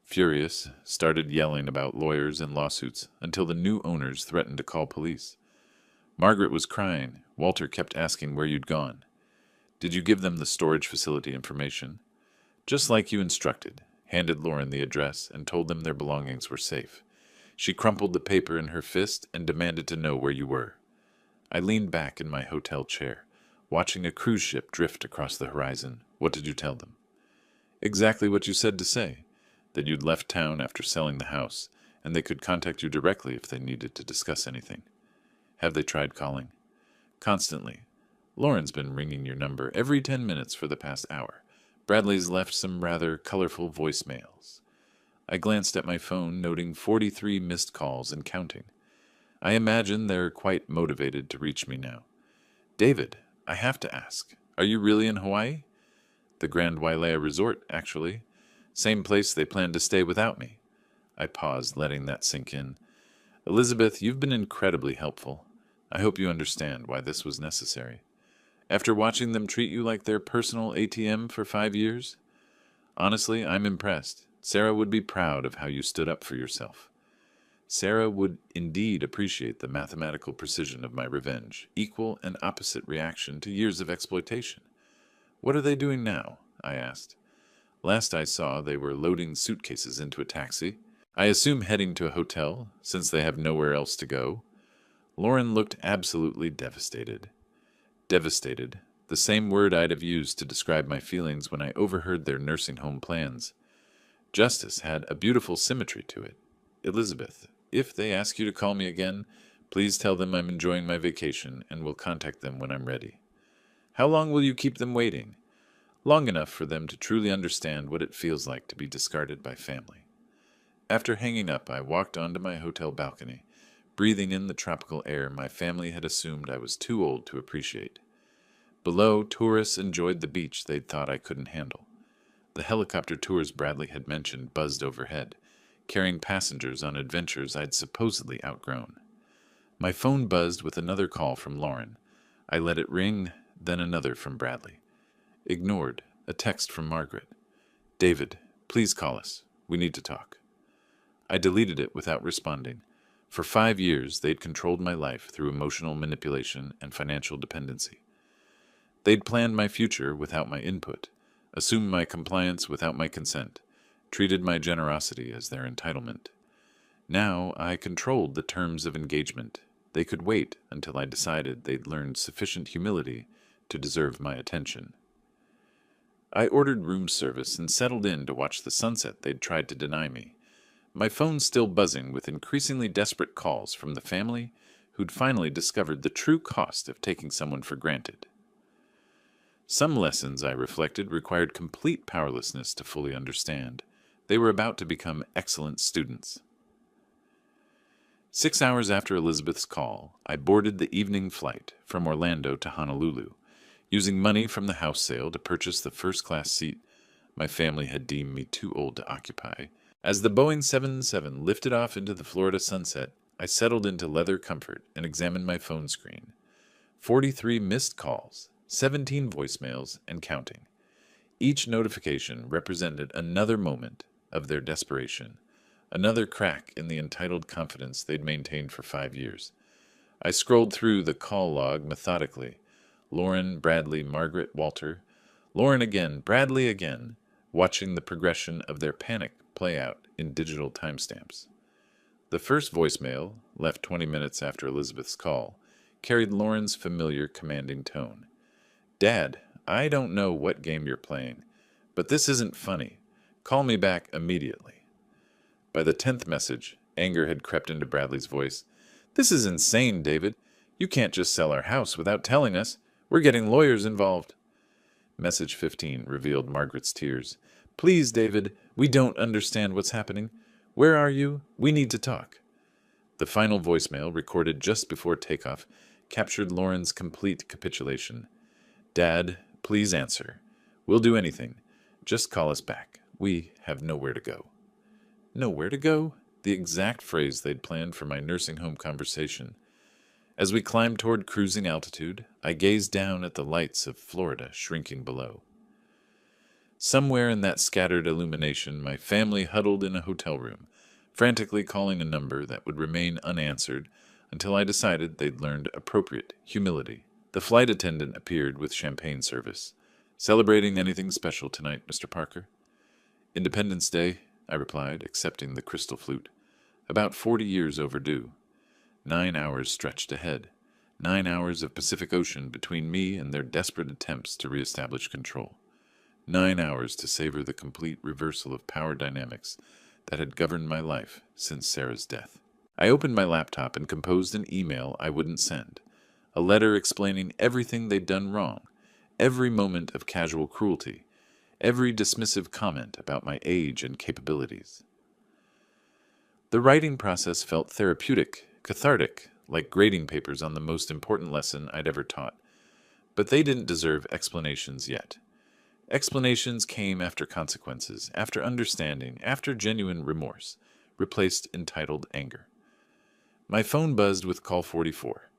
Speaker 1: Furious, started yelling about lawyers and lawsuits until the new owners threatened to call police. Margaret was crying. Walter kept asking where you'd gone. Did you give them the storage facility information? Just like you instructed, handed Lauren the address and told them their belongings were safe. She crumpled the paper in her fist and demanded to know where you were. I leaned back in my hotel chair, watching a cruise ship drift across the horizon. What did you tell them? Exactly what you said to say, that you'd left town after selling the house, and they could contact you directly if they needed to discuss anything. Have they tried calling? Constantly. Lauren's been ringing your number every 10 minutes for the past hour. Bradley's left some rather colorful voicemails. I glanced at my phone, noting 43 missed calls and counting. I imagine they're quite motivated to reach me now. David, I have to ask, are you really in Hawaii? The Grand Wailea Resort, actually. Same place they plan to stay without me. I paused, letting that sink in. Elizabeth, you've been incredibly helpful. I hope you understand why this was necessary. After watching them treat you like their personal ATM for 5 years? Honestly, I'm impressed. Sarah would be proud of how you stood up for yourself. Sarah would indeed appreciate the mathematical precision of my revenge, equal and opposite reaction to years of exploitation. What are they doing now? I asked. Last I saw, they were loading suitcases into a taxi. I assume heading to a hotel, since they have nowhere else to go. Lauren looked absolutely devastated. Devastated, the same word I'd have used to describe my feelings when I overheard their nursing home plans. Justice had a beautiful symmetry to it. Elizabeth, if they ask you to call me again, please tell them I'm enjoying my vacation and will contact them when I'm ready. How long will you keep them waiting? Long enough for them to truly understand what it feels like to be discarded by family. After hanging up, I walked onto my hotel balcony, breathing in the tropical air my family had assumed I was too old to appreciate. Below, tourists enjoyed the beach they'd thought I couldn't handle. The helicopter tours Bradley had mentioned buzzed overhead, carrying passengers on adventures I'd supposedly outgrown. My phone buzzed with another call from Lauren. I let it ring, then another from Bradley. Ignored, a text from Margaret. David, please call us. We need to talk. I deleted it without responding. For 5 years, they'd controlled my life through emotional manipulation and financial dependency. They'd planned my future without my input, assumed my compliance without my consent, treated my generosity as their entitlement. Now I controlled the terms of engagement. They could wait until I decided they'd learned sufficient humility to deserve my attention. I ordered room service and settled in to watch the sunset they'd tried to deny me. My phone still buzzing with increasingly desperate calls from the family who'd finally discovered the true cost of taking someone for granted. Some lessons, I reflected, required complete powerlessness to fully understand. They were about to become excellent students. 6 hours after Elizabeth's call, I boarded the evening flight from Orlando to Honolulu, using money from the house sale to purchase the first-class seat my family had deemed me too old to occupy. As the Boeing 777 lifted off into the Florida sunset, I settled into leather comfort and examined my phone screen. 43 missed calls, 17 voicemails, and counting. Each notification represented another moment of their desperation, another crack in the entitled confidence they'd maintained for 5 years. I scrolled through the call log methodically. Lauren, Bradley, Margaret, Walter. Lauren again, Bradley again, watching the progression of their panic play out in digital timestamps. The first voicemail, left 20 minutes after Elizabeth's call, carried Lauren's familiar commanding tone. Dad, I don't know what game you're playing, but this isn't funny. Call me back immediately. By the 10th message, anger had crept into Bradley's voice. This is insane, David. You can't just sell our house without telling us. We're getting lawyers involved. Message 15 revealed Margaret's tears. Please, David, we don't understand what's happening. Where are you? We need to talk. The final voicemail, recorded just before takeoff, captured Lauren's complete capitulation. Dad, please answer. We'll do anything. Just call us back. We have nowhere to go. Nowhere to go? The exact phrase they'd planned for my nursing home conversation. As we climbed toward cruising altitude, I gazed down at the lights of Florida shrinking below. Somewhere in that scattered illumination, my family huddled in a hotel room, frantically calling a number that would remain unanswered until I decided they'd learned appropriate humility. The flight attendant appeared with champagne service. "Celebrating anything special tonight, Mr. Parker?" "Independence Day," I replied, accepting the crystal flute. "About 40 years overdue. 9 hours stretched ahead. 9 hours of Pacific Ocean between me and their desperate attempts to reestablish control. 9 hours to savor the complete reversal of power dynamics that had governed my life since Sarah's death. I opened my laptop and composed an email I wouldn't send, a letter explaining everything they'd done wrong, every moment of casual cruelty, every dismissive comment about my age and capabilities. The writing process felt therapeutic, cathartic, like grading papers on the most important lesson I'd ever taught. But they didn't deserve explanations yet. Explanations came after consequences, after understanding, after genuine remorse, replaced entitled anger. My phone buzzed with call 44.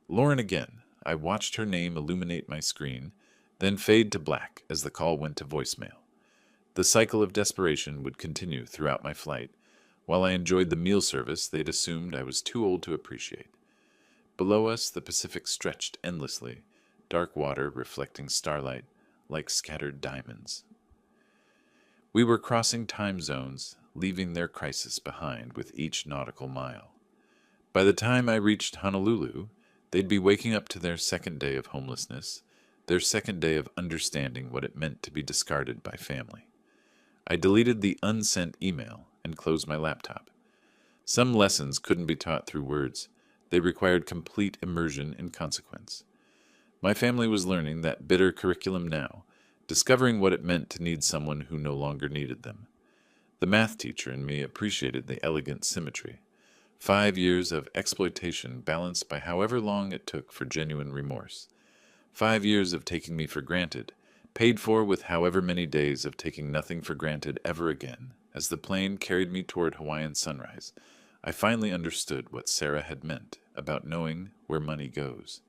Speaker 1: Lauren again. I watched her name illuminate my screen, then fade to black as the call went to voicemail. The cycle of desperation would continue throughout my flight, while I enjoyed the meal service they'd assumed I was too old to appreciate. Below us, the Pacific stretched endlessly, dark water reflecting starlight like scattered diamonds. We were crossing time zones, leaving their crisis behind with each nautical mile. By the time I reached Honolulu, they'd be waking up to their second day of homelessness, their second day of understanding what it meant to be discarded by family. I deleted the unsent email and closed my laptop. Some lessons couldn't be taught through words. They required complete immersion in consequence. My family was learning that bitter curriculum now, discovering what it meant to need someone who no longer needed them. The math teacher in me appreciated the elegant symmetry. 5 years of exploitation balanced by however long it took for genuine remorse. 5 years of taking me for granted, paid for with however many days of taking nothing for granted ever again. As the plane carried me toward Hawaiian sunrise, I finally understood what Sarah had meant about knowing where money goes.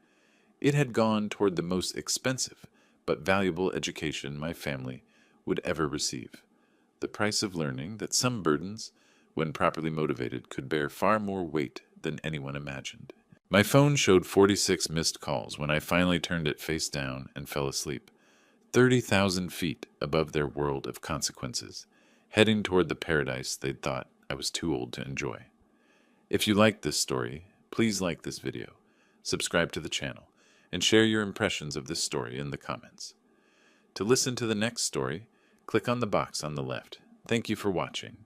Speaker 1: It had gone toward the most expensive but valuable education my family would ever receive. The price of learning that some burdens, when properly motivated, could bear far more weight than anyone imagined. My phone showed 46 missed calls when I finally turned it face down and fell asleep, 30,000 feet above their world of consequences, heading toward the paradise they'd thought I was too old to enjoy. If you liked this story, please like this video, subscribe to the channel, and share your impressions of this story in the comments. To listen to the next story, click on the box on the left. Thank you for watching.